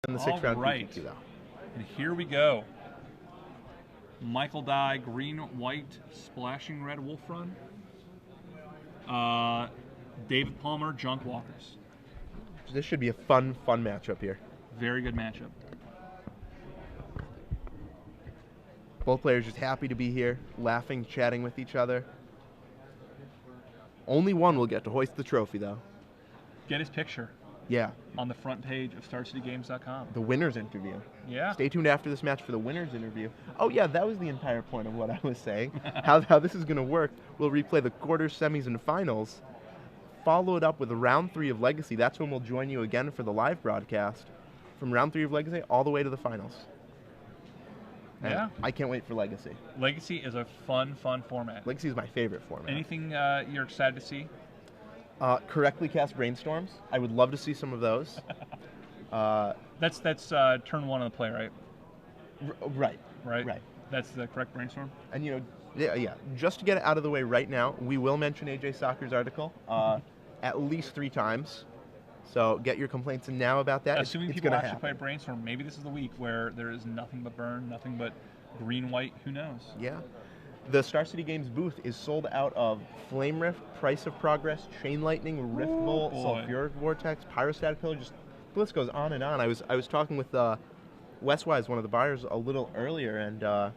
in the 6th round right. PPQ, though. And here we go. Michael Dye, green, white, splashing red Wolf Run. David Palmer, Junk Walkers. This should be a fun matchup here. Very good matchup. Both players just happy to be here, laughing, chatting with each other. Only one will get to hoist the trophy, though. Get his picture. Yeah. On the front page of StarCityGames.com. The winner's interview. Yeah. Stay tuned after this match for the winner's interview. Oh, yeah, that was the entire point of what I was saying. how this is going to work. We'll replay the quarters, semis, and finals. Follow it up with round 3 of Legacy. That's when we'll join you again for the live broadcast. From round 3 of Legacy all the way to the finals. And yeah. I can't wait for Legacy. Legacy is a fun format. Legacy is my favorite format. Anything you're excited to see? Correctly cast brainstorms. I would love to see some of those. That's turn 1 on the play, right? Right. That's the correct brainstorm. And yeah. Just to get it out of the way right now, we will mention AJ Soccer's article at least 3 times. So get your complaints in now about that. Assuming it's people gonna actually happen. play brainstorm, maybe this is the week where there is nothing but burn, nothing but green, white. Who knows? Yeah. The Star City Games booth is sold out of Flame Rift, Price of Progress, Chain Lightning, Rift Bolt, Sulfuric Vortex, Pyrostatic Pillar. Just the list goes on and on. I was talking with Westwise, one of the buyers, a little earlier, and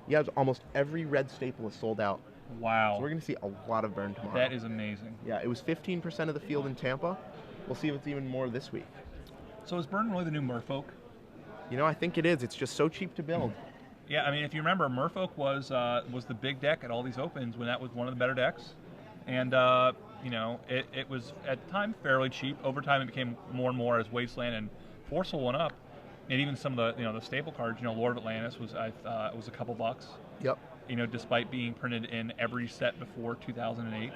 yeah, almost every red staple is sold out. Wow. So we're going to see a lot of burn tomorrow. That is amazing. Yeah, it was 15% of the field in Tampa. We'll see if it's even more this week. So is burn really the new Merfolk? I think it is. It's just so cheap to build. Yeah, I mean, if you remember, Merfolk was the big deck at all these opens when that was one of the better decks, and it was at the time fairly cheap. Over time, it became more and more as Wasteland and Forceful went up, and even some of the staple cards. Lord of Atlantis was was a couple bucks. Yep. Despite being printed in every set before 2008.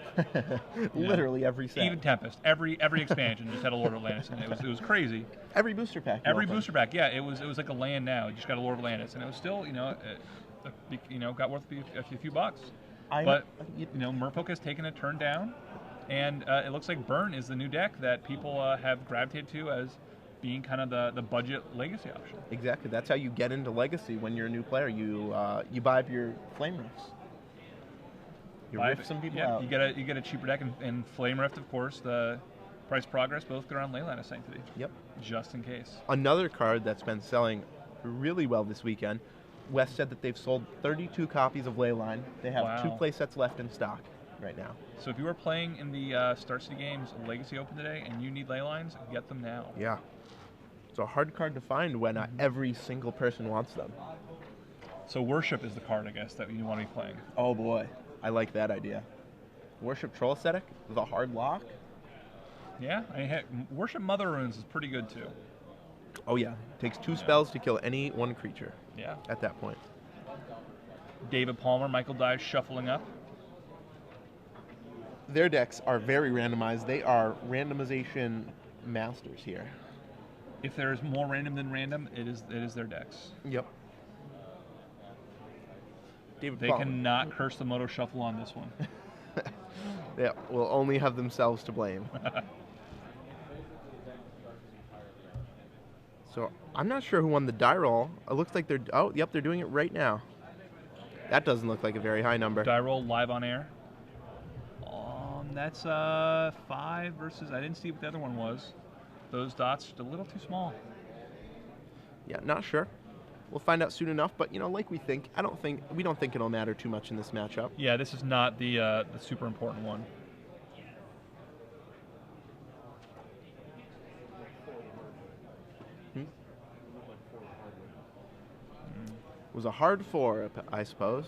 Literally every set. Even Tempest, every expansion just had a Lord of Atlantis, and it was crazy. Every booster pack. Every booster pack, yeah. It was like a land now. You just got a Lord of Atlantis, and it was still got worth a few bucks. But Merfolk has taken a turn down, and it looks like Burn is the new deck that people have gravitated to as being kind of the budget legacy option. Exactly. That's how you get into Legacy when you're a new player. You buy up your Flame Rifts. You rift some people out. You get a cheaper deck, and Flame Rift, of course, the Price Progress, both go on Leyline of Sanctity. Yep. Just in case. Another card that's been selling really well this weekend. West said that they've sold 32 copies of Leyline. They have 2 play sets left in stock right now. So if you are playing in the Star City Games Legacy Open today and you need Leylines, get them now. Yeah. It's a hard card to find when every single person wants them. So Worship is the card, I guess, that you want to be playing. Oh boy, I like that idea. Worship Troll Aesthetic, the hard lock. Yeah, I mean, heck, Worship Mother Runes is pretty good too. Oh yeah, takes 2 spells to kill any one creature. Yeah. At that point. David Palmer, Michael Dye shuffling up. Their decks are very randomized. They are randomization masters here. If there is more random than random, it is their decks. Yep. They cannot curse the Moto Shuffle on this one. Yeah, will only have themselves to blame. So I'm not sure who won the die roll. It looks like they're doing it right now. That doesn't look like a very high number. Die roll live on air. That's 5 versus, I didn't see what the other one was. Those dots just a little too small. Yeah, not sure. We'll find out soon enough, but like we think, we don't think it'll matter too much in this matchup. Yeah, this is not the super important one. It was a hard 4, I suppose.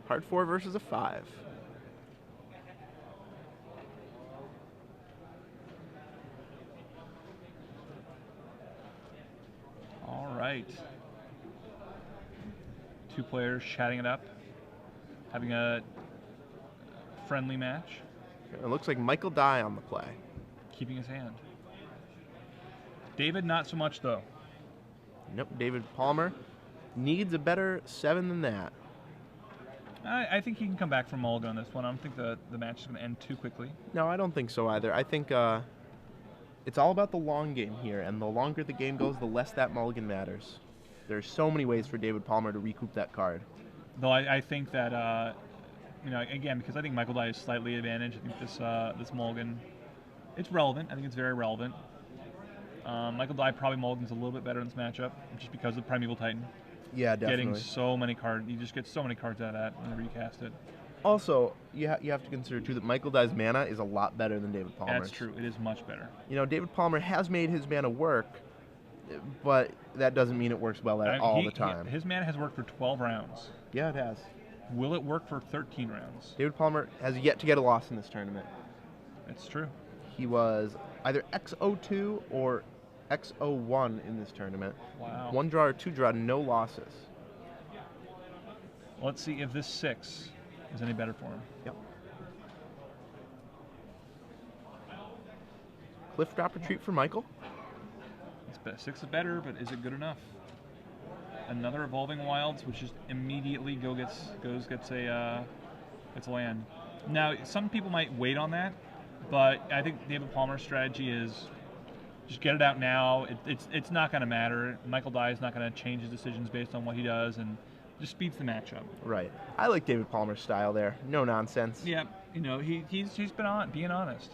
Hard 4 versus a 5. Right. 2 players chatting it up, having a friendly match. It looks like Michael Dye on the play. Keeping his hand. David, not so much, though. Nope, David Palmer needs a better 7 than that. I think he can come back from mulligan on this one. I don't think the match is going to end too quickly. No, I don't think so either. I think It's all about the long game here, and the longer the game goes, the less that mulligan matters. There's so many ways for David Palmer to recoup that card. Though I think that, again, because I think Michael Dye is slightly advantaged. I think this mulligan, it's relevant. I think it's very relevant. Michael Dye probably mulligans a little bit better in this matchup, just because of Primeval Titan. Yeah, definitely. Getting so many cards, you just get so many cards out of that when you recast it. Also, you have to consider, too, that Michael Dye's mana is a lot better than David Palmer's. That's true. It is much better. David Palmer has made his mana work, but that doesn't mean it works well all the time. His mana has worked for 12 rounds. Yeah, it has. Will it work for 13 rounds? David Palmer has yet to get a loss in this tournament. That's true. He was either X02 or X01 in this tournament. Wow. 1 draw or 2 draw, no losses. Let's see if this 6 is any better for him. Yep. Cliff Drop Retreat for Michael. 6 is better, but is it good enough? Another Evolving Wilds, which just immediately gets a land. Now, some people might wait on that, but I think David Palmer's strategy is just get it out now. It's not going to matter. Michael Dye is not going to change his decisions based on what he does, and just speeds the matchup. Right. I like David Palmer's style there. No nonsense. Yeah, he's been being honest.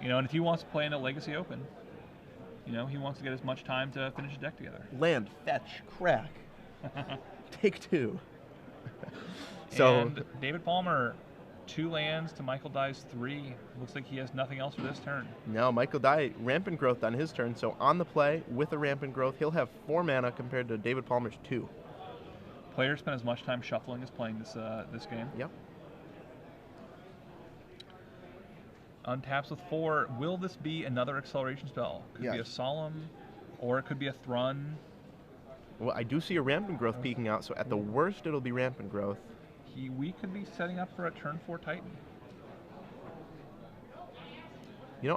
And if he wants to play in a Legacy Open, he wants to get as much time to finish his deck together. Land, fetch, crack. Take 2. And David Palmer, 2 lands to Michael Dye's 3. Looks like he has nothing else for this turn. No, Michael Dye, Rampant Growth on his turn, so on the play, with a Rampant Growth, he'll have 4 mana compared to David Palmer's 2. Players spend as much time shuffling as playing this game. Yep. Untaps with 4. Will this be another acceleration spell? Could be a Solemn, or it could be a Thrun. Well, I do see a Rampant Growth peeking out, so at the worst, it'll be Rampant Growth. We could be setting up for a turn 4 Titan.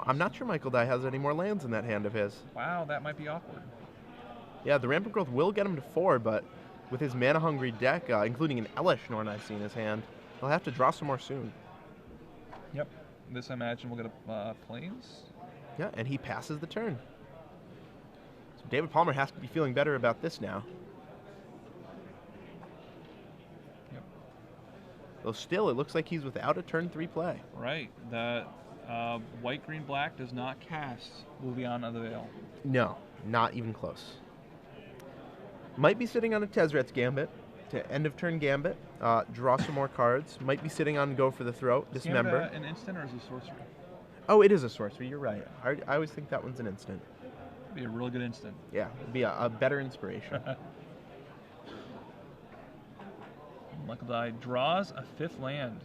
I'm not sure Michael Dye has any more lands in that hand of his. Wow, that might be awkward. Yeah, the Rampant Growth will get him to 4, but with his mana-hungry deck, including an Elesh Norn I see in his hand, he'll have to draw some more soon. Yep. This, I imagine, will get a Plains. Yeah, and he passes the turn. So David Palmer has to be feeling better about this now. Yep. Though still, it looks like he's without a turn 3 play. Right. The white, green, black does not cast Liliana of the Veil. No, not even close. Might be sitting on a Tezzret's Gambit to end of turn Gambit, draw some more cards. Might be sitting on Go for the Throat, Dismember. Is Gambit an instant or is it a sorcery? Oh, it is a sorcery, you're right. I always think that one's an instant. It'd be a really good instant. Yeah, it'd be a better inspiration. Michael Dye draws a 5th land.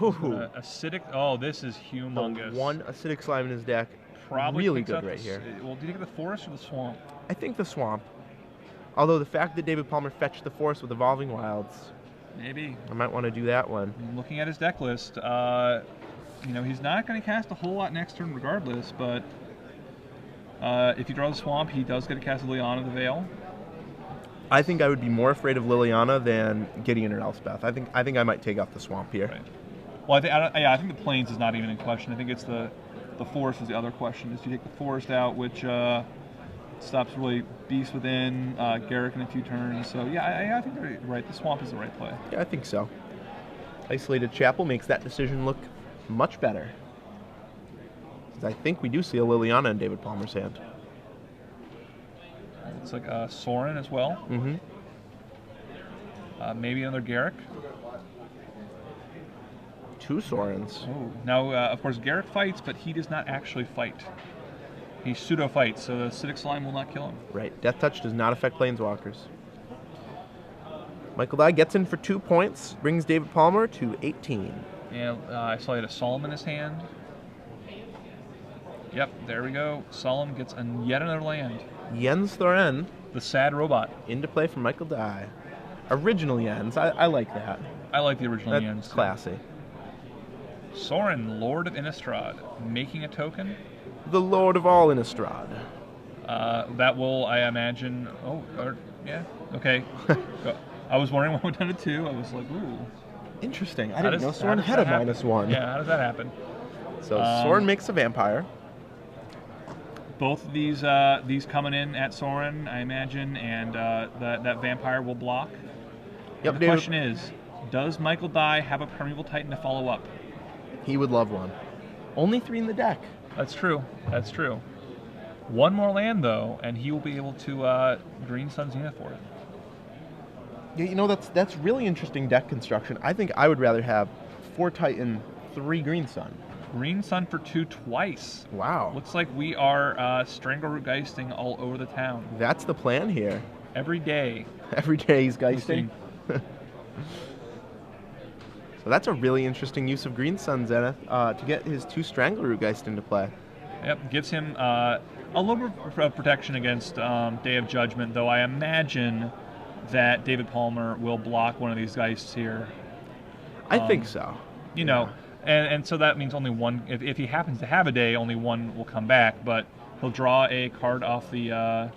Acidic. Oh, this is humongous. The 1 Acidic Slime in his deck. Probably really good right here. Well, do you think the Forest or the Swamp? I think the Swamp. Although the fact that David Palmer fetched the Forest with Evolving Wilds, maybe I might want to do that one. Looking at his deck list, he's not going to cast a whole lot next turn regardless, but if he draws a Swamp, he does get to cast Liliana of the Veil. I think I would be more afraid of Liliana than Gideon or Elspeth. I think I might take off the Swamp here. Right. Well, I think the Plains is not even in question. I think it's the Forest is the other question. Is you take the Forest out, which stops really Beast Within, Garrick in a few turns. So yeah, I think they're right. The Swamp is the right play. Yeah, I think so. Isolated Chapel makes that decision look much better. I think we do see a Liliana in David Palmer's hand. It's like Sorin as well. Mm-hmm. Maybe another Garrick. 2 Sorins. Oh. Now, of course, Garrick fights, but he does not actually fight. He pseudo-fights, so the Acidic Slime will not kill him. Right. Death Touch does not affect Planeswalkers. Michael Dye gets in for 2 points, brings David Palmer to 18. And I saw he had a Solemn in his hand. Yep, there we go. Solemn gets yet another land. Jens Thoren. The sad robot. Into play for Michael Dye. Original Jens. I like that. I like the original Jens. That's classy. Sorin, Lord of Innistrad, making a token. The Lord of all Innistrad. That will, I imagine. Yeah, okay. I was wondering what went down to 2. I was like, ooh. Interesting. I didn't know Sorin had a -1. Yeah, how does that happen? So Soren makes a vampire. Both of these coming in at Soren, I imagine, and that vampire will block. Yep. The question is, does Michael Dye have a Primeval Titan to follow up? He would love one. Only 3 in the deck. That's true. That's true. One more land though, and he will be able to Green Sun Zenith for it. Yeah, that's really interesting deck construction. I think I would rather have 4 Titan, 3 Green Sun. Green Sun for 2 twice. Wow. Looks like we are Strangleroot Geisting all over the town. That's the plan here. Every day. Every day he's Geisting. So that's a really interesting use of Green Sun Zenith to get his 2 Strangleroot Geist into play. Yep, gives him a little bit of protection against Day of Judgment, though I imagine that David Palmer will block one of these Geists here. I think so. You know, and so that means only one, if he happens to have a day, only one will come back, but he'll draw a card off the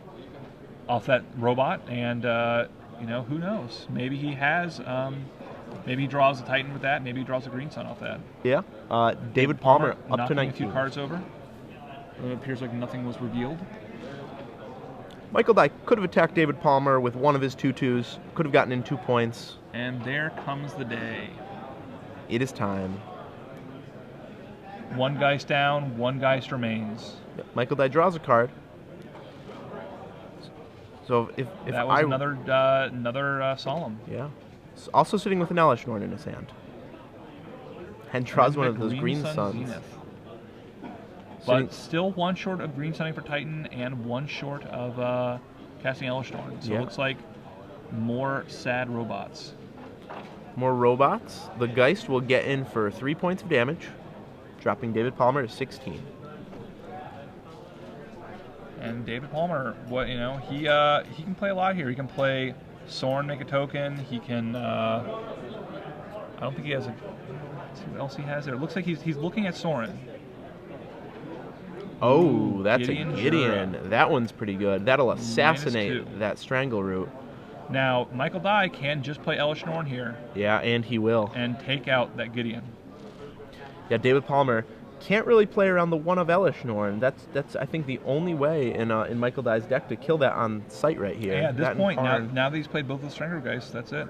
off that robot, and you know, who knows? Maybe he has, maybe he draws a Titan with that, maybe he draws a Green Sun off that. Yeah. David Palmer up to 19. A few cards over. It appears like nothing was revealed. Michael Dye could have attacked David Palmer with one of his 2/2s, could have gotten in 2 points. And there comes the day. It is time. 1 Geist down, 1 Geist remains. Yep. Michael Dye draws a card. So if that was another Solemn. Yeah. Also sitting with an Elish Norn in his hand. And draws one of those Green Suns. Zenith. But still 1 short of Green Sunning for Titan and 1 short of casting Elish Norn. So it looks like more sad robots. More robots. The Geist will get in for 3 points of damage, dropping David Palmer to 16. And David Palmer, he can play a lot here. He can play Soren, make a token. He can. I don't think he has a. Let's see what else he has there. It looks like he's looking at Soren. Oh, that's Gideon a Gideon. Jura. That one's pretty good. That'll assassinate -2. that Strangleroot. Now, Michael Dye can just play Elish Norn here. Yeah, and he will. And take out that Gideon. Yeah, David Palmer can't really play around the 1 of Elish Norn. That's I think the only way in Michael Dye's deck to kill that on sight right here. Yeah, at this point, now that he's played both the Strangler Geists, that's it.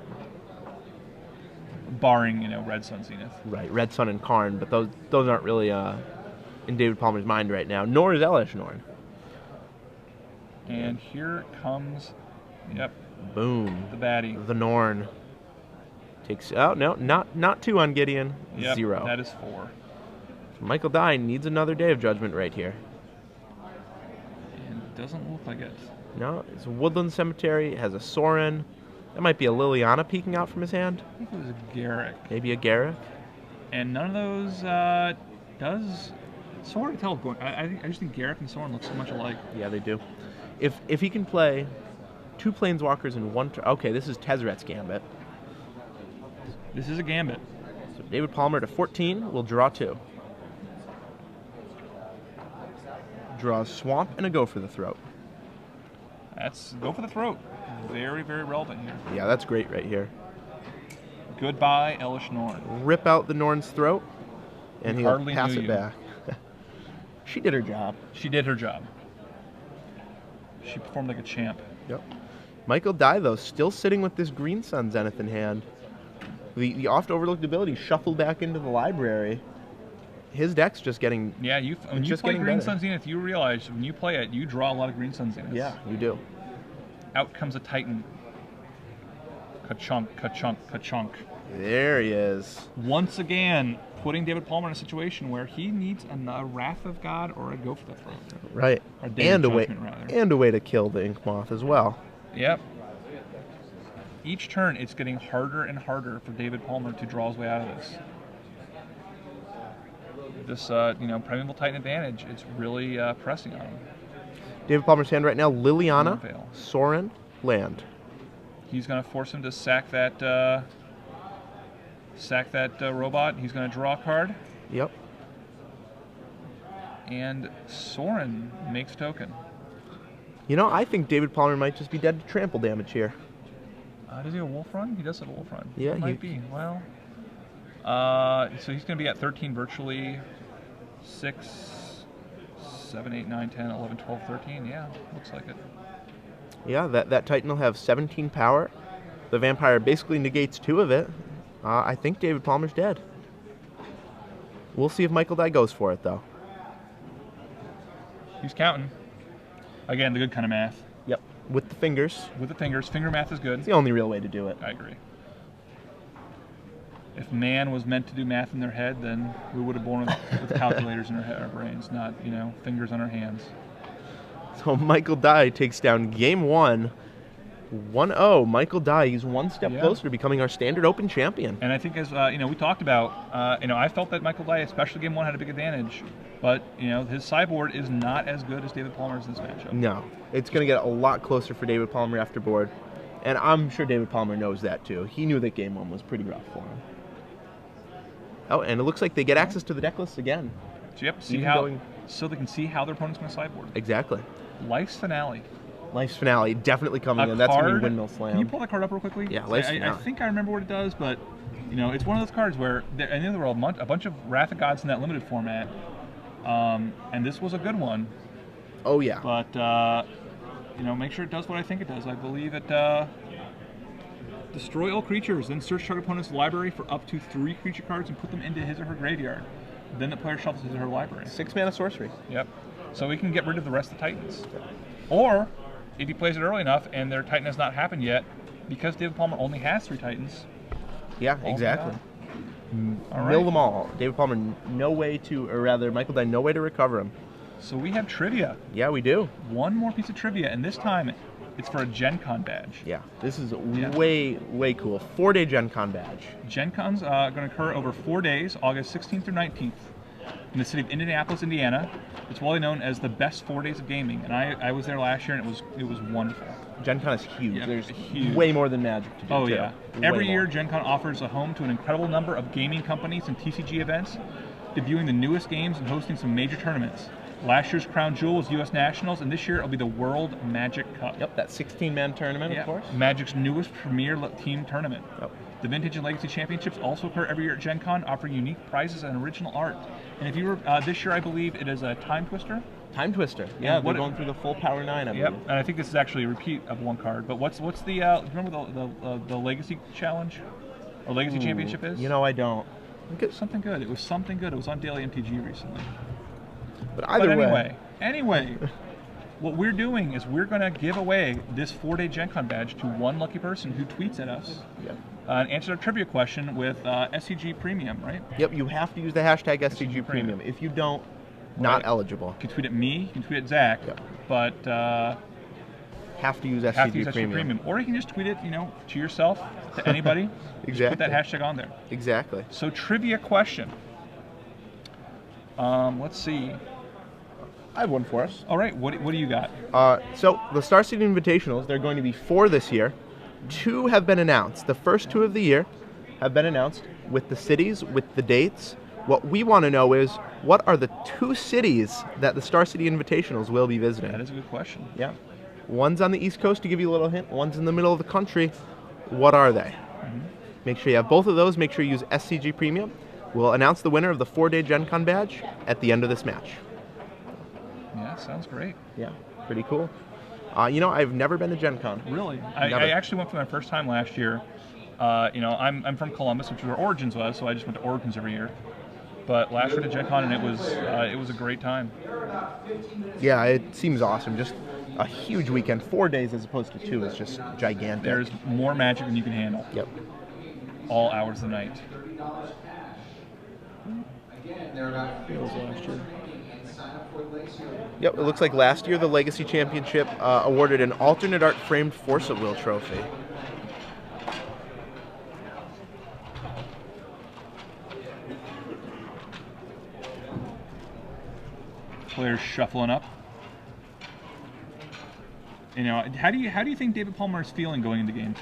Barring, Red Sun Zenith. Right, Red Sun and Karn, but those aren't really in David Palmer's mind right now, nor is Elish Norn. And here comes, boom, the baddie. The Norn. Takes, oh, no, not 2 on Gideon, 0. That is 4. Michael Dye needs another Day of Judgment right here. And it doesn't look like it. No, it's a Woodland Cemetery, it has a Soren. That might be a Liliana peeking out from his hand. I think it was a Garrick. Maybe a Garrick. And none of those does. It's so hard to tell. I just think Garrick and Soren look so much alike. Yeah, they do. If he can play 2 Planeswalkers in 1 turn. Okay, this is Tezret's Gambit. This is a Gambit. So David Palmer to 14 will draw 2. Draw a Swamp and a Go for the Throat. That's Go for the Throat. Very, very relevant here. Yeah, that's great right here. Goodbye, Elish Norn. Rip out the Norn's throat, and he'll pass it you. back. She did her job. She did her job. She performed like a champ. Yep. Michael Dye, though, still sitting with this Green Sun Zenith in hand. The oft-overlooked ability shuffled back into the library. His deck's just getting... Yeah, when you play Green Sun Zenith, you realize when you play it, you draw a lot of Green Sun Zeniths. Yeah, you do. Out comes a Titan. Ka-chunk, ka-chunk, ka-chunk. There he is. Once again, putting David Palmer in a situation where he needs a Wrath of God or a Go for the Throat. Right. And a way to kill the Ink Moth as well. Yep. Each turn, it's getting harder and harder for David Palmer to draw his way out of this. This, Primeval Titan advantage, it's really pressing on him. David Palmer's hand right now, Liliana, Soren, land. He's going to force him to sack that robot. He's going to draw a card. Yep. And Soren makes a token. I think David Palmer might just be dead to trample damage here. Does he have a Wolf Run? He does have a Wolf Run. Yeah, he might be. Well, so he's going to be at 13 virtually. 6, 7, 8, 9, 10, 11, 12, 13. Yeah, looks like it. Yeah, that Titan will have 17 power. The Vampire basically negates 2 of it. I think David Palmer's dead. We'll see if Michael Dye goes for it, though. He's counting. Again, the good kind of math. Yep, with the fingers. With the fingers. Finger math is good. It's the only real way to do it. I agree. If man was meant to do math in their head, then we would have born with calculators in our brains, not, fingers on our hands. So Michael Dye takes down game 1, 1-0. Michael Dye, he's one step closer to becoming our Standard Open champion. And I think, as we talked about, I felt that Michael Dye, especially game 1, had a big advantage. But his sideboard is not as good as David Palmer's in this matchup. No, it's going to get a lot closer for David Palmer after board, and I'm sure David Palmer knows that too. He knew that game 1 was pretty rough for him. Oh, and it looks like they get access to the deck list again. Yep. So they can see how their opponent's going to sideboard. Exactly. Life's Finale. Life's Finale definitely coming in. That's going to be Windmill Slam. Can you pull that card up real quickly? Yeah, Life's Finale. I think I remember what it does, but it's one of those cards where I know there were a bunch of Wrath of Gods in that limited format, and this was a good one. Oh yeah. But make sure it does what I think it does. I believe it. Destroy all creatures, then search target opponent's library for up to 3 creature cards and put them into his or her graveyard. Then the player shuffles his or her library. 6 mana sorcery. Yep. So we can get rid of the rest of the Titans. Or, if he plays it early enough and their Titan has not happened yet, because David Palmer only has 3 Titans. Yeah, exactly. All right. Mill them all. David Palmer, Michael Dye, no way to recover him. So we have trivia. Yeah, we do. One more piece of trivia, and this time it's for a Gen Con badge. Yeah, this is way cool. 4-day Gen Con badge. Gen Con's going to occur over 4 days, August 16th through 19th, in the city of Indianapolis, Indiana. It's widely known as the best 4 days of gaming, and I was there last year, and it was wonderful. Gen Con is huge. Yeah, There's huge. Way more than Magic to do. Oh too. yeah. Every year, Gen Con offers a home to an incredible number of gaming companies and TCG events, debuting the newest games and hosting some major tournaments. Last year's crown jewel was U.S. Nationals, and this year it'll be the World Magic Cup. Yep, that 16-man tournament, of course. Magic's newest premier team tournament. Yep. The Vintage and Legacy Championships also occur every year at Gen Con, offering unique prizes and original art. And if you were this year, I believe it is a Time Twister. Time Twister. Yeah, we're going through the full Power 9, I believe. Yep, and I think this is actually a repeat of one card. But what's the remember the Legacy Challenge or Legacy Championship is? I don't. Something good. It was something good. It was on Daily MTG recently. But either anyway, what we're doing is we're going to give away this 4-day Gen Con badge to one lucky person who tweets at us and answers our trivia question with SCG Premium, right? Yep, you have to use the hashtag SCG Premium. If you don't, not eligible. You can tweet at me, you can tweet at Zach, but have to use SCG Premium. Or you can just tweet it, to yourself, to anybody. Exactly. Put that hashtag on there. Exactly. So trivia question. Let's see. I have one for us. All right, what do you got? So the Star City Invitationals, they're going to be 4 this year. 2 have been announced. The first 2 of the year have been announced with the cities, with the dates. What we want to know is, what are the 2 cities that the Star City Invitationals will be visiting? That is a good question. Yeah. One's on the East Coast, to give you a little hint. One's in the middle of the country. What are they? Make sure you have both of those. Make sure you use SCG Premium. We'll announce the winner of the 4-day Gen Con badge at the end of this match. Yeah, sounds great. Yeah, pretty cool. I've never been to Gen Con. Really? I actually went for my first time last year. I'm from Columbus, which is where Origins was, so I just went to Origins every year. But last year to Gen Con, and it was a great time. Yeah, it seems awesome. Just a huge weekend. 4 days as opposed to 2 is just gigantic. There's more Magic than you can handle. Yep. All hours of the night. Yep, it looks like last year the Legacy Championship awarded an alternate art framed Force at Will trophy. Players shuffling up. How do you think David Palmer is feeling going into game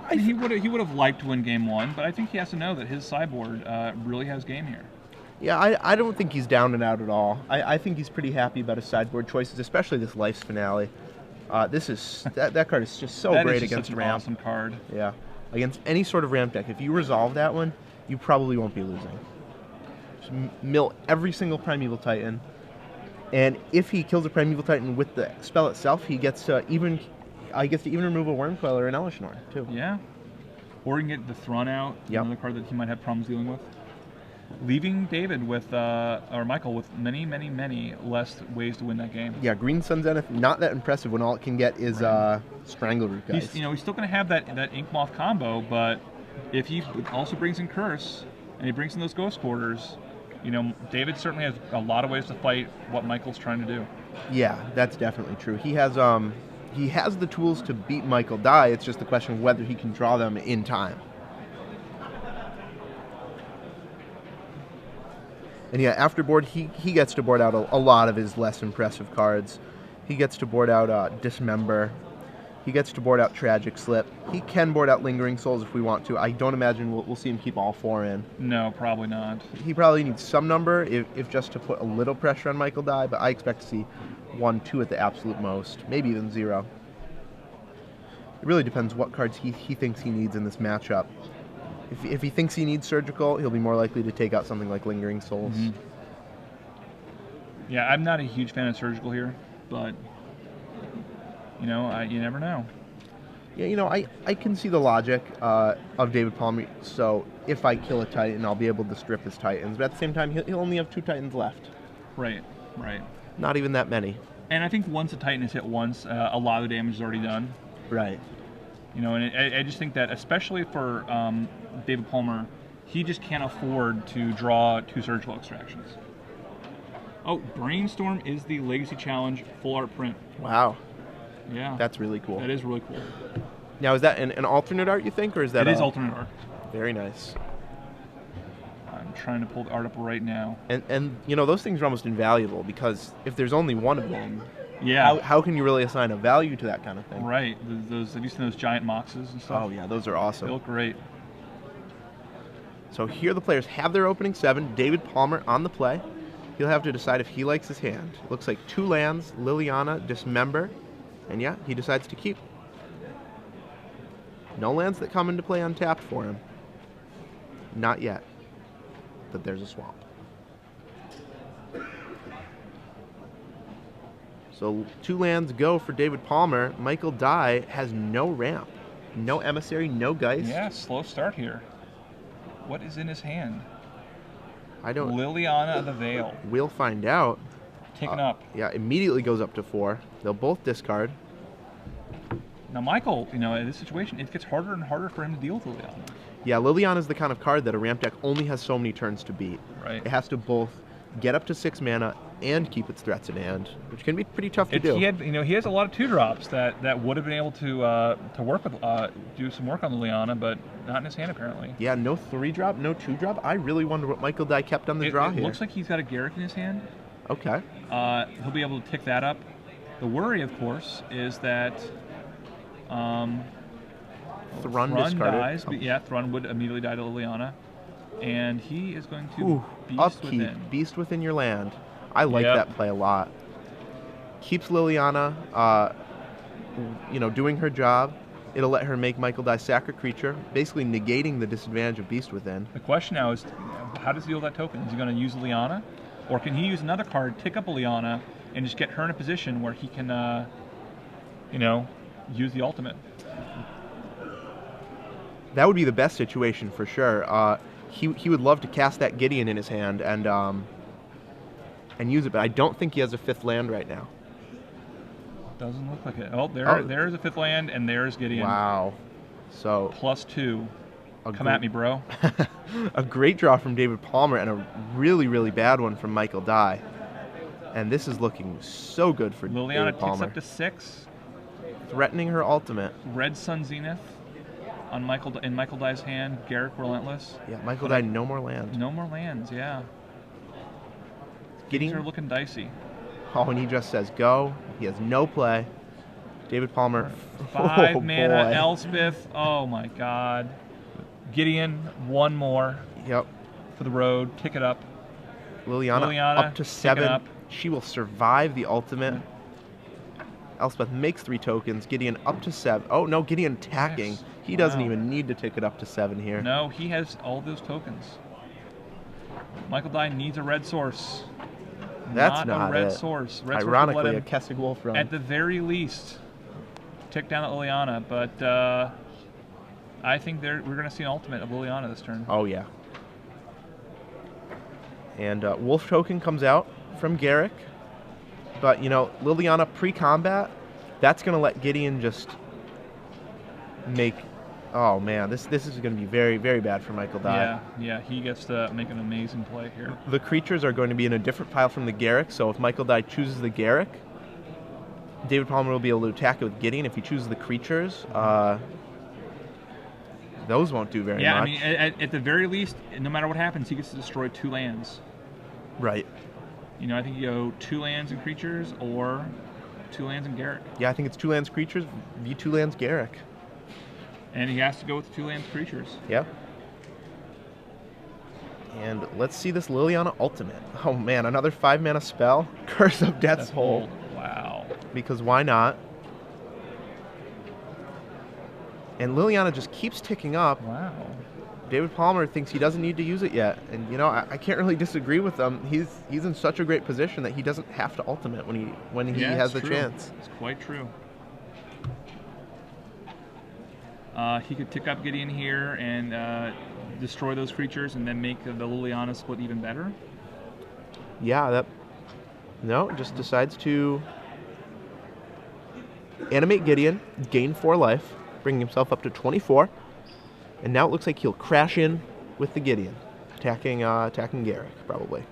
2? He would have liked to win game 1, but I think he has to know that his sideboard really has game here. Yeah, I don't think he's down and out at all. I think he's pretty happy about his sideboard choices, especially this Life's Finale. That card is just so great against such an ramp. awesome card. Yeah, against any sort of ramp deck. If you resolve that one, you probably won't be losing. mill every single Primeval Titan. And if he kills a Primeval Titan with the spell itself, he gets to even remove a Wormcoil or an Elishnor, too. Yeah. Or you can get the Thrun out, Yep. another card that he might have problems dealing with. Leaving David with, or Michael with many, many, many less ways to win that game. Yeah, Green Sun Zenith, not that impressive when all it can get is Strangleroot, guys. He's still going to have that Ink Moth combo, but if he also brings in Curse, and he brings in those Ghost Quarters, David certainly has a lot of ways to fight what Michael's trying to do. Yeah, that's definitely true. He has the tools to beat Michael Dye. It's just the question of whether he can draw them in time. And yeah, after board, he gets to board out a lot of his less impressive cards. He gets to board out Dismember. He gets to board out Tragic Slip. He can board out Lingering Souls if we want to. I don't imagine we'll see him keep all 4 in. No, probably not. He probably needs some number, if just to put a little pressure on Michael Dye, but I expect to see 1, 2 at the absolute most, maybe even 0. It really depends what cards he thinks he needs in this matchup. If he thinks he needs Surgical, he'll be more likely to take out something like Lingering Souls. Mm-hmm. Yeah, I'm not a huge fan of Surgical here, but you never know. Yeah, I can see the logic of David Palmer. So if I kill a Titan, I'll be able to strip his Titans. But at the same time, he'll only have 2 Titans left. Right. Not even that many. And I think once a Titan is hit once, a lot of the damage is already done. Right. And I just think that, especially for David Palmer, he just can't afford to draw 2 Surgical Extractions. Oh, Brainstorm is the Legacy Challenge full art print. Wow. Yeah. That's really cool. That is really cool. Now, is that an alternate art, you think, or is that It is alternate art. Very nice. I'm trying to pull the art up right now. And those things are almost invaluable, because if there's only one of them, yeah, how can you really assign a value to that kind of thing? Right. Those have you seen those giant moxes and stuff? Oh yeah, those are awesome. They look great. So here the players have their opening 7. David Palmer on the play. He'll have to decide if he likes his hand. It looks like 2 lands, Liliana, Dismember, and yeah, he decides to keep. No lands that come into play untapped for him. Not yet. But there's a swamp. So 2 lands go for David Palmer. Michael Dye has no ramp. No Emissary, no Geist. Yeah, slow start here. What is in his hand? I don't... Liliana of the Veil. We'll find out. Taken up. Yeah, immediately goes up to 4. They'll both discard. Now Michael, in this situation, it gets harder and harder for him to deal with Liliana. Yeah, Liliana is the kind of card that a ramp deck only has so many turns to beat. Right. It has to both get up to 6 mana and keep its threats in hand, which can be pretty tough to do. He has a lot of 2-drops that would have been able to work with, do some work on Liliana, but not in his hand apparently. Yeah, no 3-drop, no 2-drop. I really wonder what Michael Dye kept on the draw here. It looks like he's got a Garrick in his hand. Okay. He'll be able to tick that up. The worry, of course, is that Thrun dies. But yeah, Thrun would immediately die to Liliana. And he is going to Beast upkeep, Within. Beast Within your land. I like that play a lot. Keeps Liliana, doing her job. It'll let her make Michael Dye sack a creature, basically negating the disadvantage of Beast Within. The question now is, how does he deal with that token? Is he going to use Liliana? Or can he use another card, tick up a Liliana, and just get her in a position where he can, use the ultimate? That would be the best situation for sure. He would love to cast that Gideon in his hand and use it, but I don't think he has a 5th land right now. Doesn't look like it. Oh, there's a 5th land, and there's Gideon. Wow. So +2. Come at me, bro. A great draw from David Palmer and a really, really bad one from Michael Dye. And this is looking so good for Liliana David Palmer. ticks up to 6. Threatening her ultimate. Red Sun Zenith on Michael Dye's hand. Garrick Relentless. Yeah, Michael Dye, no more lands. No more lands, yeah. Things are looking dicey. Oh, and he just says go. He has no play. David Palmer. 5 mana, Elspeth. Oh my god. Gideon, 1 more. Yep. For the road. Tick it up. Liliana up to 7. Up. She will survive the ultimate. Elspeth makes 3 tokens. Gideon up to 7. Oh, no, Gideon attacking. Yes. He doesn't even need to tick it up to 7 here. No, he has all those tokens. Michael Dye needs a red source. That's not a red it. source. Red Ironically, source would a let him, Kessig Wolf run. at the very least, tick down at Liliana. But I think we're going to see an ultimate of Liliana this turn. Oh, yeah. And Wolf Token comes out from Garrick. But, you know, Liliana pre-combat, that's going to let Gideon just make... Oh, man, this is going to be very, very bad for Michael Dye. Yeah, he gets to make an amazing play here. The creatures are going to be in a different pile from the Garrick, so if Michael Dye chooses the Garrick, David Palmer will be able to attack it with Gideon. If he chooses the creatures, those won't do very much. Yeah, I mean, at the very least, no matter what happens, he gets to destroy 2 lands. Right. You know, I think you go 2 lands and creatures or 2 lands and Garrick. Yeah, I think it's 2 lands creatures v 2 lands Garrick. And he has to go with 2 lands creatures. Yeah. And let's see this Liliana ultimate. Oh man, another 5-mana spell. Curse of Death's Hold. Wow. Because why not? And Liliana just keeps ticking up. Wow. David Palmer thinks he doesn't need to use it yet. And you know, I can't really disagree with him. He's in such a great position that he doesn't have to ultimate when he has the chance. It's quite true. He could tick up Gideon here and destroy those creatures and then make the Liliana split even better. Yeah, no, just decides to animate Gideon, gain 4 life, bringing himself up to 24. And now it looks like he'll crash in with the Gideon, attacking Garrick, probably.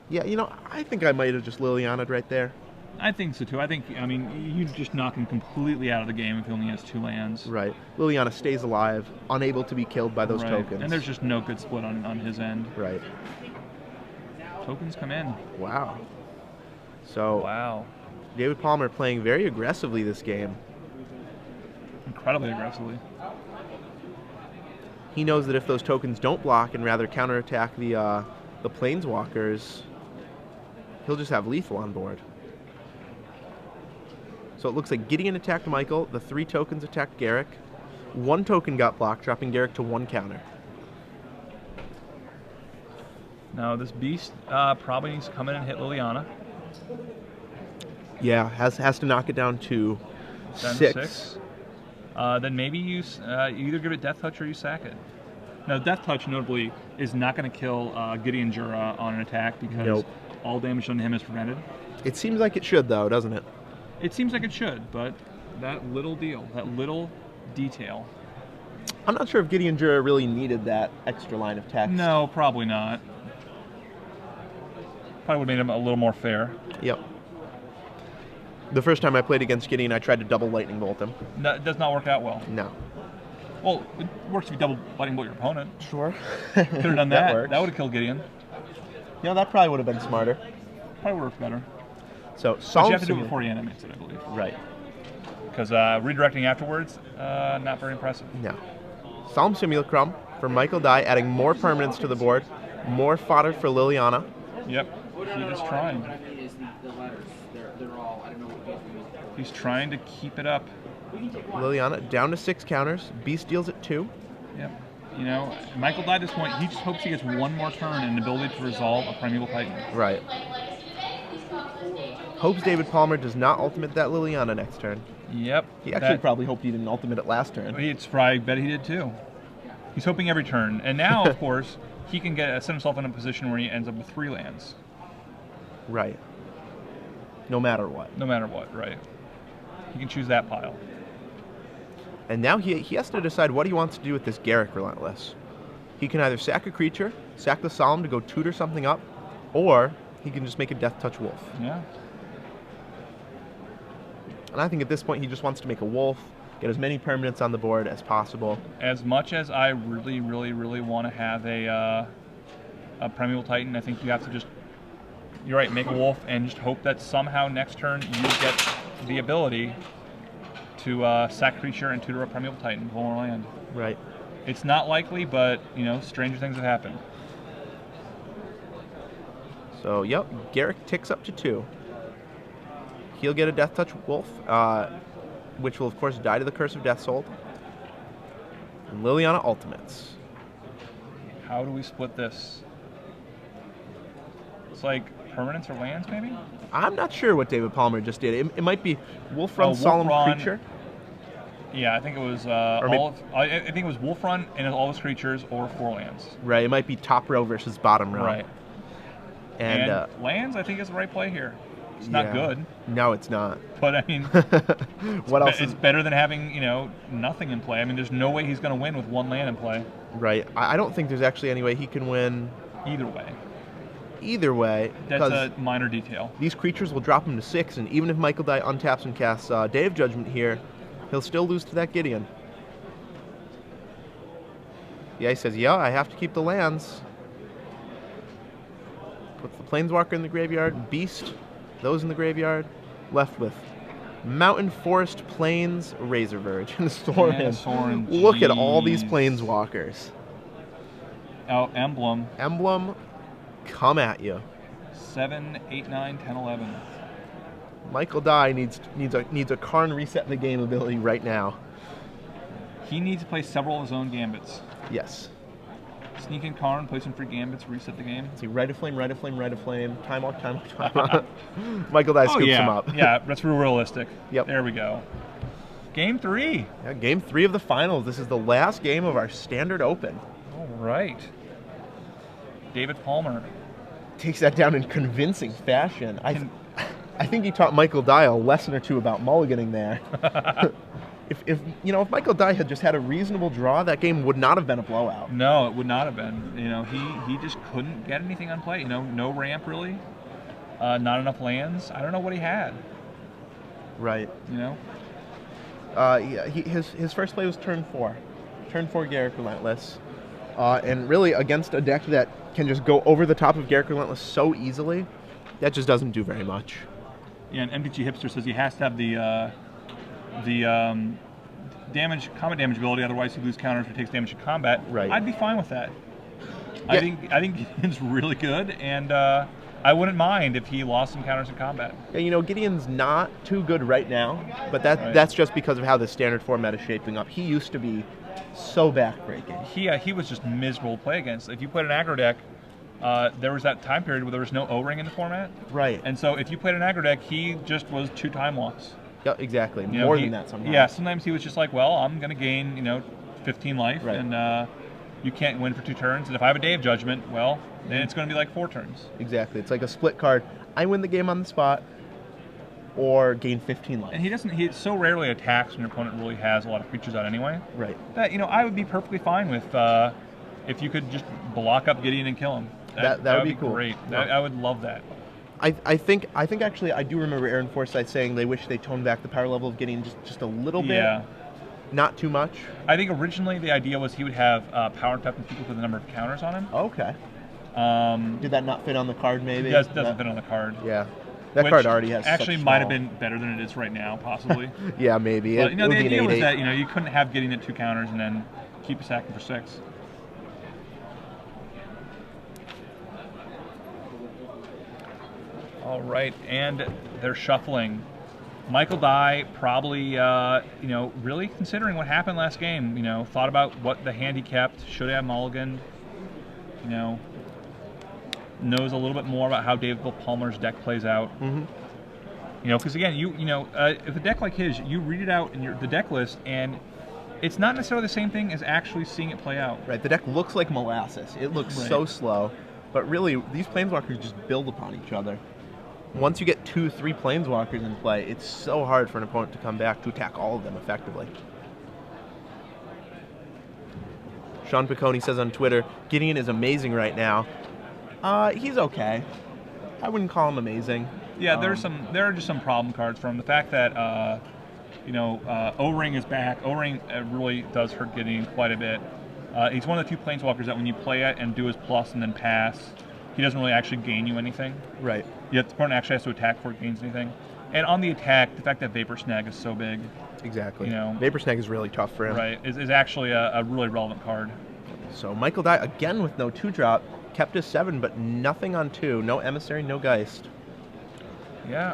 Yeah, you know, I think I might have just Liliana'd right there. I think so too. I mean, you just knock him completely out of the game if he only has 2 lands. Right. Liliana stays alive, unable to be killed by those tokens. And there's just no good split on his end. Right. Tokens come in. Wow. So. Wow. David Palmer playing very aggressively this game. Incredibly aggressively. He knows that if those tokens don't block and rather counterattack the Planeswalkers, he'll just have lethal on board. So it looks like Gideon attacked Michael, the 3 tokens attacked Garrick. 1 token got blocked, dropping Garrick to 1 counter. Now this beast probably needs to come in and hit Liliana. Yeah, has to knock it down to 6. Then maybe you either give it Death Touch or you sack it. Now Death Touch notably is not going to kill Gideon Jura on an attack because all damage done to him is prevented. It seems like it should though, doesn't it? It seems like it should, but that little detail. I'm not sure if Gideon Jura really needed that extra line of text. No, probably not. Probably would have made him a little more fair. Yep. The first time I played against Gideon, I tried to double lightning bolt him. No, it does not work out well. No. Well, it works if you double lightning bolt your opponent. Sure. Could have done that. Works. That would have killed Gideon. You know, that probably would have been smarter. Probably worked better. So, but you have to do it before he animates it, I believe. Right. Because redirecting afterwards, not very impressive. No. Solemn Simulacrum for Michael Dye, adding more permanents to the board. More fodder for Liliana. Yep. He is trying. He's trying to keep it up. Liliana down to 6 counters. Beast deals at 2. Yep. You know, Michael Dye at this point, he just hopes he gets 1 more turn and the ability to resolve a Primeval Titan. Right. Hopes David Palmer does not ultimate that Liliana next turn. Yep. He actually probably hoped he didn't ultimate it last turn. I bet he did too. He's hoping every turn. And now, of course, he can set himself in a position where he ends up with 3 lands. Right. No matter what. No matter what, right. He can choose that pile. And now he has to decide what he wants to do with this Garrick Relentless. He can either sack a creature, sack the Solemn to go tutor something up, or he can just make a Death Touch Wolf. Yeah. And I think at this point he just wants to make a wolf, get as many permanents on the board as possible. As much as I really, really, really want to have a Primeval Titan, I think you have to just, you're right, make a wolf and just hope that somehow next turn you get the ability to sack creature and tutor a Primeval Titan, pull more land. Right. It's not likely, but, you know, stranger things have happened. So, yep, Garrick ticks up to 2. He'll get a Death Touch Wolf, which will, of course, die to the Curse of Death's Hold. And Liliana Ultimates. How do we split this? It's like permanents or lands, maybe? I'm not sure what David Palmer just did. It might be Wolf-Run Solemn Creature. Yeah, I think it was I think it was Wolf-Run and all his creatures or 4 lands. Right, it might be top row versus bottom row. Right. And lands, I think, is the right play here. It's not good. No, it's not. But I mean, what else? It's better than having nothing in play. I mean, there's no way he's going to win with 1 land in play. Right. I don't think there's actually any way he can win. Either way. Either way. That's a minor detail. These creatures will drop him to 6, and even if Michael Dye untaps and casts Day of Judgment here, he'll still lose to that Gideon. Yeah, he says, yeah, I have to keep the lands. Puts the Planeswalker in the graveyard, Beast, those in the graveyard, left with Mountain, Forest, Plains, Razorverge, and Sorin. Look at all these Planeswalkers. Oh, Emblem. Emblem, come at you. 7, 8, 9, 10, 11. Michael Dye needs a Karn reset the game ability right now. He needs to play several of his own gambits. Yes. Sneak in Karn, play some free gambits, reset the game. See, Right of Flame, Right of Flame, Right of Flame, time walk. Michael Dye scoops him up. Yeah, that's real realistic. Yep. There we go. Game 3. Yeah, game 3 of the finals. This is the last game of our standard open. All right. David Palmer takes that down in convincing fashion. I think he taught Michael Dye a lesson or two about mulliganing there. If Michael Dye had just had a reasonable draw, that game would not have been a blowout. No, it would not have been. He just couldn't get anything on play. No ramp really, not enough lands. I don't know what he had. Right. Yeah. His first play was turn 4. Turn 4 Garruk Relentless, and really against a deck that can just go over the top of Garruk Relentless so easily, that just doesn't do very much. Yeah, and MTG Hipster says he has to have the combat damage ability, otherwise he loses counters if he takes damage in combat. Right. I'd be fine with that. Yeah. I think Gideon's really good, and I wouldn't mind if he lost some counters in combat. Yeah, Gideon's not too good right now, but that's just because of how the standard format is shaping up. He used to be so backbreaking. He was just miserable to play against. If you played an aggro deck, there was that time period where there was no O-ring in the format. Right. And so if you played an aggro deck, he just was 2 time walks. Yeah, exactly. More than that sometimes. Yeah, sometimes he was just like, well, I'm going to gain, 15 life, right. And you can't win for 2 turns. And if I have a Day of Judgment, well, then it's going to be like 4 turns. Exactly. It's like a split card. I win the game on the spot, or gain 15 life. And he so rarely attacks when your opponent really has a lot of creatures out anyway. Right. That I would be perfectly fine with if you could just block up Gideon and kill him. That would be cool. Great. Yeah. I would love that. I think actually I do remember Aaron Forsythe saying they wish they toned back the power level of Gideon just a little bit. Yeah. Not too much. I think originally the idea was he would have power tap and people with a number of counters on him. Okay. Did that not fit on the card maybe? It doesn't fit on the card. Yeah. That card already has actually might have been better than it is right now, possibly. Yeah, maybe. But, the idea was that you couldn't have Gideon at 2 counters and then keep sacking for 6. All right, and they're shuffling. Michael Dye probably, really considering what happened last game. Thought about what the hand he kept, should have mulliganed. Knows a little bit more about how David Palmer's deck plays out. Mm-hmm. Because again, if a deck like his, you read it out in the deck list, and it's not necessarily the same thing as actually seeing it play out. Right. The deck looks like molasses. It looks so slow, but really these planeswalkers just build upon each other. Once you get 2, 3 planeswalkers in play, it's so hard for an opponent to come back to attack all of them effectively. Sean Piccone says on Twitter, Gideon is amazing right now. He's okay. I wouldn't call him amazing. Yeah, there are just some problem cards from the fact that O-Ring is back. O-Ring really does hurt Gideon quite a bit. He's one of the few planeswalkers that when you play it and do his plus and then pass, he doesn't really actually gain you anything. Right. The opponent actually has to attack before it gains anything. And on the attack, the fact that Vapor Snag is so big. Exactly. Vapor Snag is really tough for him. Right. Is actually a really relevant card. So Michael Dye, again with no 2-drop, kept his 7, but nothing on 2. No Emissary, no Geist. Yeah,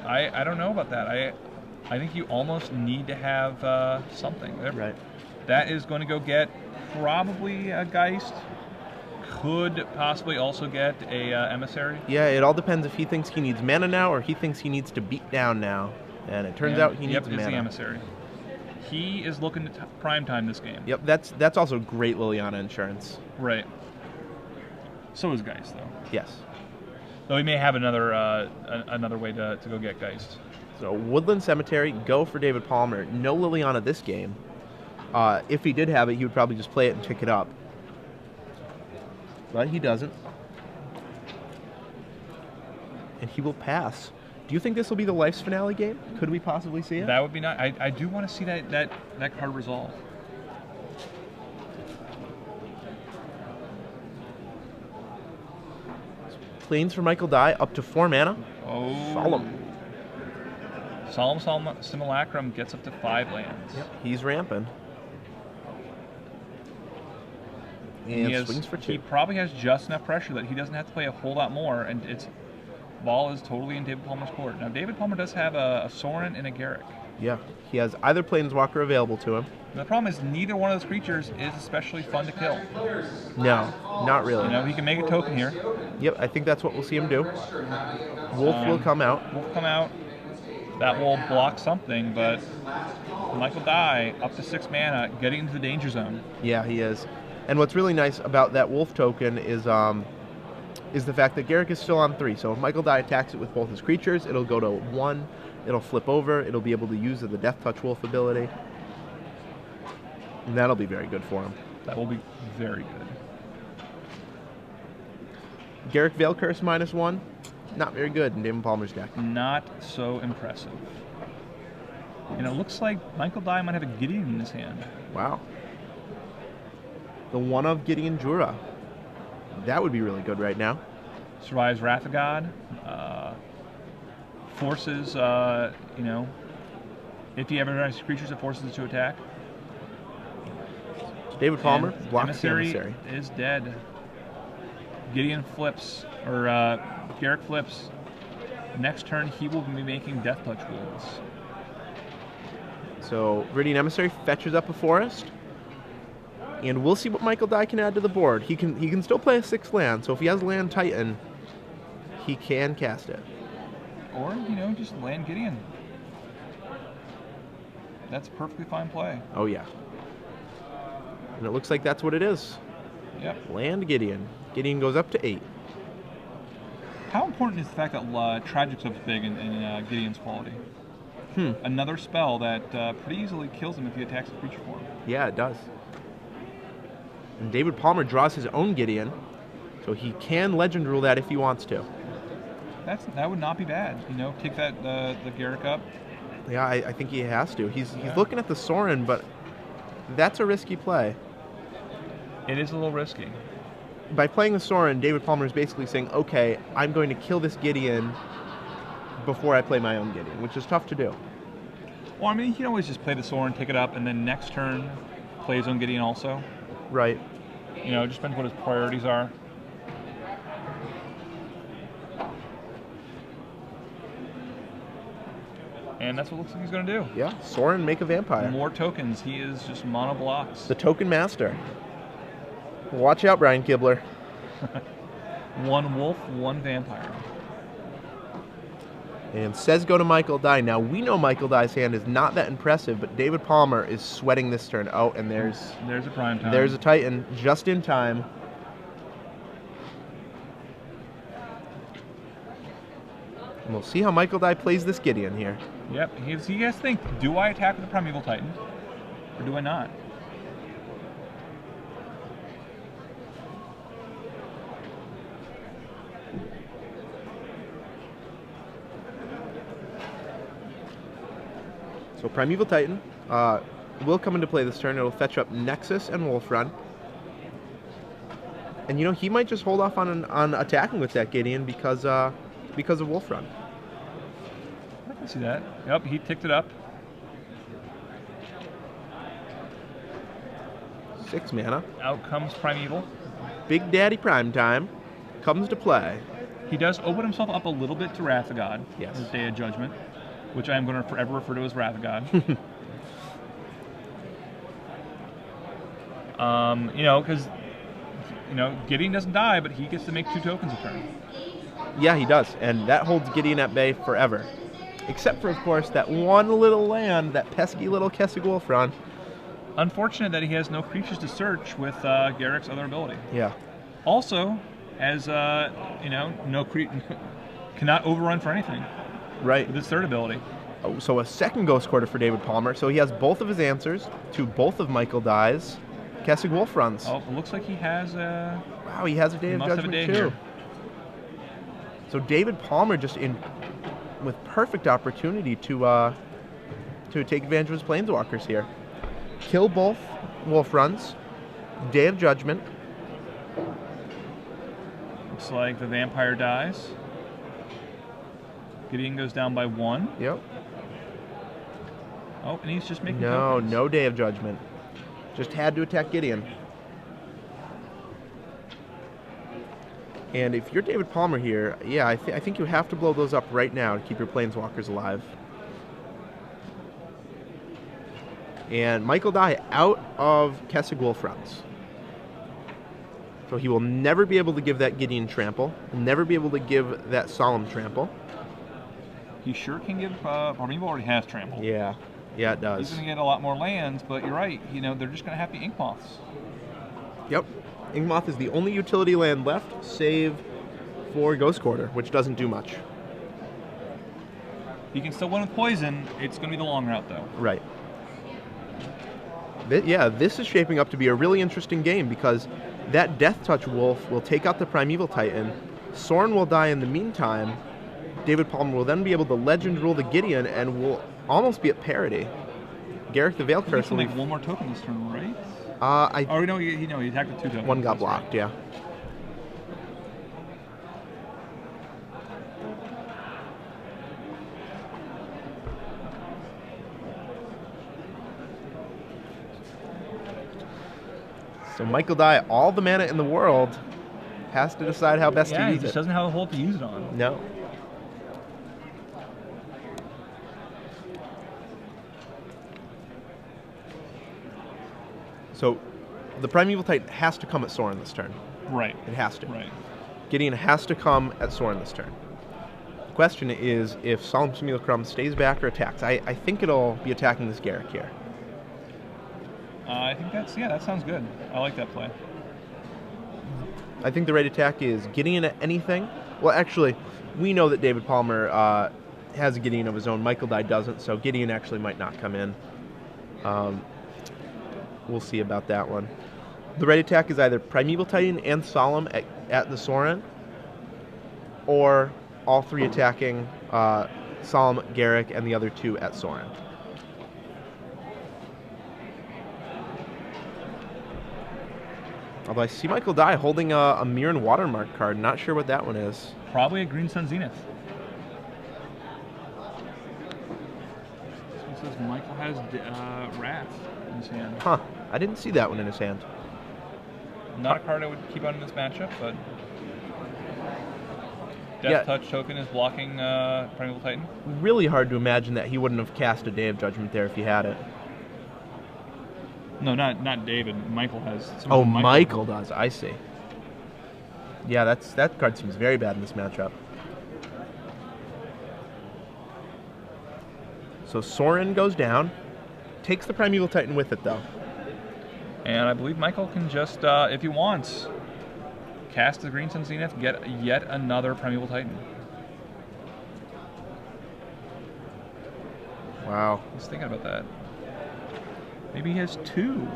I don't know about that. I think you almost need to have something. Right. That is going to go get probably a Geist. Could possibly also get a Emissary. Yeah, it all depends if he thinks he needs mana now or he thinks he needs to beat down now. And it turns out he needs mana. Yep, it's the Emissary. He is looking to prime time this game. Yep, that's also great Liliana insurance. Right. So is Geist, though. Yes. Though he may have another way to go get Geist. So Woodland Cemetery, go for David Palmer. No Liliana this game. If he did have it, he would probably just play it and pick it up. But he doesn't. And he will pass. Do you think this will be the Life's finale game? Could we possibly see it? That would be nice. I do want to see that card resolve. Plains for Michael Dye, up to 4 mana. Oh. Solemn Simulacrum gets up to 5 lands. Yep, he's ramping. And swings for 2. He probably has just enough pressure that he doesn't have to play a whole lot more, and ball is totally in David Palmer's court. Now, David Palmer does have a Sorin and a Garruk. Yeah, he has either Planeswalker available to him. And the problem is neither one of those creatures is especially fun to kill. No, not really. You know, he can make a token here. Yep, I think that's what we'll see him do. Wolf will come out. That will block something, but Michael Dye, up to 6 mana, getting into the danger zone. Yeah, he is. And what's really nice about that Wolf token is the fact that Garruk is still on 3. So if Michael Dye attacks it with both his creatures, it'll go to 1. It'll flip over. It'll be able to use the Death Touch Wolf ability. And that'll be very good for him. That will be very good. Garruk Veil Curse -1. Not very good in David Palmer's deck. Not so impressive. And it looks like Michael Dye might have a Gideon in his hand. Wow. The one of Gideon Jura. That would be really good right now. Survives Wrath of God. Forces, if he ever drives creatures, it forces it to attack. David Palmer blocks the Emissary. Emissary. Is dead. Gideon flips, or Garruk flips. Next turn, he will be making Death Touch Wolves. So Viridian Emissary fetches up a forest. And we'll see what Michael Dye can add to the board. He can still play a 6 land, so if he has Land Titan, he can cast it. Or, just land Gideon. That's a perfectly fine play. Oh, yeah. And it looks like that's what it is. Yep. Land Gideon. Gideon goes up to 8. How important is the fact that Tragic's so big in Gideon's quality? Another spell that pretty easily kills him if he attacks a creature form. Yeah, it does. And David Palmer draws his own Gideon, so he can Legend Rule that if he wants to. That would not be bad. Take the Garruk up. Yeah, I think he has to. He's looking at the Sorin, but that's a risky play. It is a little risky. By playing the Sorin, David Palmer is basically saying, okay, I'm going to kill this Gideon before I play my own Gideon, which is tough to do. Well, he can always just play the Sorin, take it up, and then next turn play his own Gideon also. Right. It just depends what his priorities are. And that's what it looks like he's going to do. Yeah, Sorin, make a vampire. More tokens. He is just mono blocks. The token master. Watch out, Brian Kibler. 1 wolf, 1 vampire. And says go to Michael Dye. Now, we know Michael Dye's hand is not that impressive, but David Palmer is sweating this turn. Oh, and there's a prime time. There's a Titan just in time. And we'll see how Michael Dye plays this Gideon here. Yep, he has to think, do I attack with the Primeval Titan, or do I not? So Primeval Titan will come into play this turn. It'll fetch up Nexus and Wolf Run. And he might just hold off on attacking with that Gideon because of Wolf Run. I can see that. Yep, he ticked it up. 6 mana. Out comes Primeval. Big Daddy Primetime comes to play. He does open himself up a little bit to Wrath of God. Yes. His Day of Judgment, which I am going to forever refer to as Wrath of God. You know, because Gideon doesn't die, but he gets to make 2 tokens a turn. Yeah, he does, and that holds Gideon at bay forever. Except for, of course, that one little land, that pesky little Kessigwolfron. Unfortunate that he has no creatures to search with Garrick's other ability. Yeah. Also, as cannot overrun for anything. Right. With his third ability. Oh, so a second Ghost Quarter for David Palmer. So he has both of his answers to both of Michael Dye's Kessigwolfrons. Oh, it looks like he has a... Wow, he has a Day of Judgment too. Here. So David Palmer just with perfect opportunity to take advantage of his Planeswalkers here. Kill both Wolfruns. Day of Judgment. Looks like the vampire dies. Gideon goes down by 1. Yep. Oh, and he's just making tokens. No Day of Judgment. Just had to attack Gideon. And if you're David Palmer here, yeah, I think you have to blow those up right now to keep your Planeswalkers alive. And Michael Dye out of Kessigwolfrons. So he will never be able to give that Gideon trample. He'll never be able to give that Solemn trample. He sure can give... Primeval already has trample. Yeah, it does. He's going to get a lot more lands, but you're right. They're just going to have to Ink Moths. Yep. Inkmoth is the only utility land left, save for Ghost Quarter, which doesn't do much. He can still win with poison. It's going to be the long route, though. Right. Yeah, this is shaping up to be a really interesting game because that Death Touch Wolf will take out the Primeval Titan. Sorin will die in the meantime. David Palmer will then be able to Legend Rule the Gideon and will almost be at parity. Garrick the Veil Curse will make 1 more token this turn, right? No, he attacked with 2 tokens. 1 got blocked, yeah. So Michael Dye, all the mana in the world, has to decide how best to use it. Yeah, he just doesn't have a hold to use it on. No. So the Primeval Titan has to come at Sorin this turn. Right. It has to. Right. Gideon has to come at Sorin this turn. The question is if Solemn Simulacrum stays back or attacks. I think it'll be attacking this Garrick here. I think that sounds good. I like that play. I think the right attack is Gideon at anything. Well, actually, we know that David Palmer has a Gideon of his own. Michael Dye doesn't, so Gideon actually might not come in. We'll see about that one. The right attack is either Primeval Titan and Solemn at the Sorin, or all 3 attacking Solemn, Garrick, and the other 2 at Sorin. Although I see Michael Dye holding a Mirren Watermark card. Not sure what that one is. Probably a Green Sun Zenith. It says Michael has Wrath in his hand. Huh. I didn't see that one in his hand. Not a card I would keep on in this matchup, but Death Touch token is blocking Primeval Titan. Really hard to imagine that he wouldn't have cast a Day of Judgment there if he had it. No, not David. Michael has. Oh, Michael does. I see. Yeah, that card seems very bad in this matchup. So Sorin goes down, takes the Primeval Titan with it though. And I believe Michael can just, if he wants, cast the Green Sun Zenith, get yet another Primeval Titan. Wow. He's thinking about that. Maybe he has 2.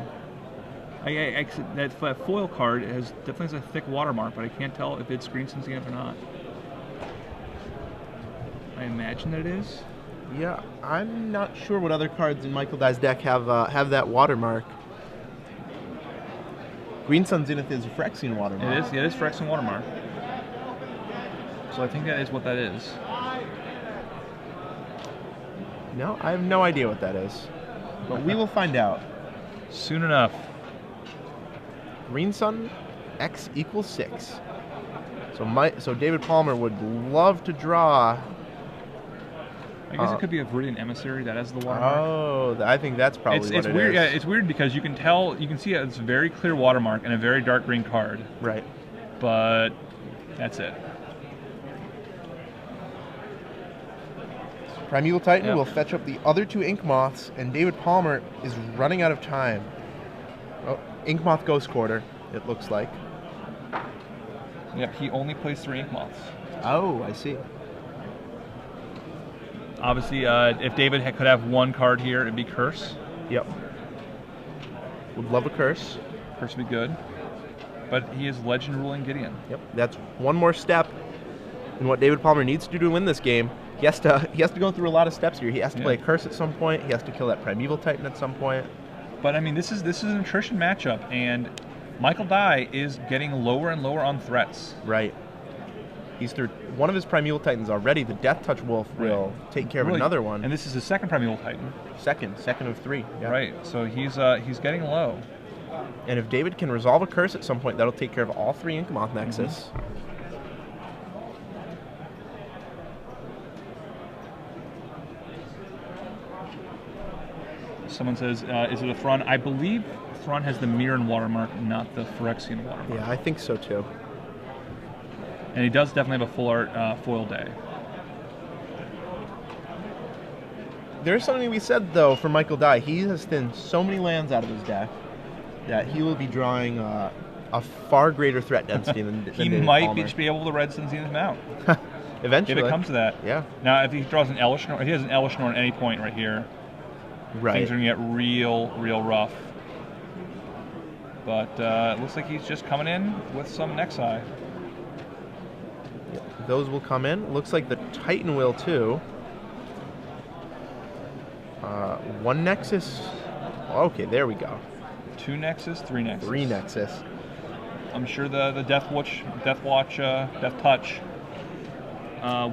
That foil card definitely has a thick watermark, but I can't tell if it's Green Sun Zenith or not. I imagine that it is. Yeah, I'm not sure what other cards in Michael Dye's deck have that watermark. Green Sun Zenith is a Phyrexian watermark. It is Phyrexian watermark. So I think that is what that is. No, I have no idea what that is. But we will find out. Soon enough. Green Sun X equals 6. So David Palmer would love to draw I guess it could be a Viridian Emissary that has the watermark. Oh, I think that's probably it's what weird. it is. Yeah, it's weird because you can see it's a very clear watermark and a very dark green card. Right. But that's it. Primeval Titan will fetch up the other 2 Ink Moths, and David Palmer is running out of time. Oh, Ink Moth Ghost Quarter, it looks like. Yep, he only plays 3 Ink Moths. Oh, I see. Obviously, if David could have 1 card here, it'd be Curse. Yep. Would love a Curse. Curse would be good. But he is Legend Ruling Gideon. Yep. That's one more step in what David Palmer needs to do to win this game. He has to go through a lot of steps here. He has to play a Curse at some point. He has to kill that Primeval Titan at some point. But I mean, this is an attrition matchup, and Michael Dye is getting lower and lower on threats. Right. He's through one of his Primeval Titans already. The Death Touch Wolf will take care of another one. And this is his second Primeval Titan. Second of 3. Yeah. Right. So he's getting low. And if David can resolve a Curse at some point, that'll take care of all 3 Ink Moth Nexus. Someone says, is it a Thrun? I believe Thrun has the Mirren watermark, not the Phyrexian watermark. Yeah, I think so too. And he does definitely have a full art foil day. There's something we said, though, for Michael Dye. He has thinned so many lands out of his deck that he will be drawing a far greater threat density than he David might Palmer. be able to red Zenith him out. Eventually. If it comes to that. Yeah. Now, if he draws an Elesh Norn, if he has an Elesh Norn at any point right here, things are going to get real rough. But it looks like he's just coming in with some Nexi. Those will come in. Looks like the Titan will, too. 1 Nexus. Okay, there we go. 2 Nexus, 3 Nexus. 3 Nexus. I'm sure the Death Touch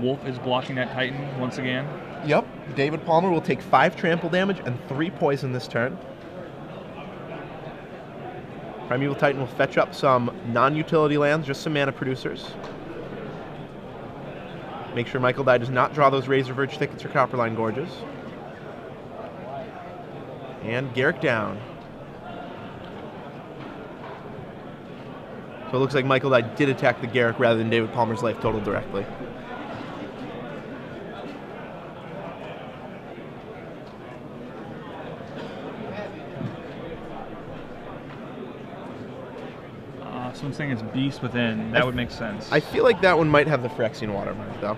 Wolf is blocking that Titan once again. Yep. David Palmer will take 5 trample damage and 3 poison this turn. Primeval Titan will fetch up some non-utility lands, just some mana producers. Make sure Michael Dye does not draw those Razor Verge Thickets or Copperline Gorges. And Garrick down. So it looks like Michael Dye did attack the Garrick rather than David Palmer's life total directly. Someone's saying it's Beast Within. That would make sense. I feel like that one might have the Phyrexian watermark, though.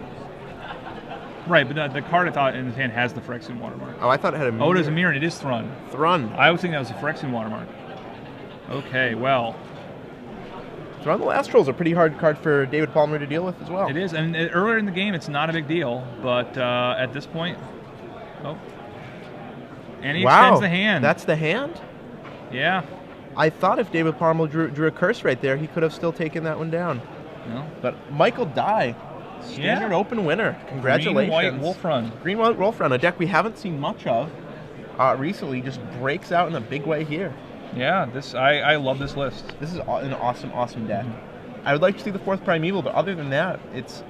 Right, but the card I thought in his hand has the Phyrexian watermark. Oh, I thought it had a mirror. Oh, it is a mirror, and it is Thrun. Thrun. I was thinking that was a Phyrexian watermark. Okay, well. Thrun the Last Troll is a pretty hard card for David Palmer to deal with as well. It is, and earlier in the game, it's not a big deal, but at this point, and he extends the hand. That's the hand? Yeah. I thought if David Palmer drew a curse right there, he could have still taken that one down. No. But Michael Dye, standard open winner. Congratulations. Green-White Wolf Run. Green-White Wolf Run, a deck we haven't seen much of recently, just breaks out in a big way here. Yeah, I love this list. This is an awesome deck. I would like to see the 4th Primeval, but other than that, it's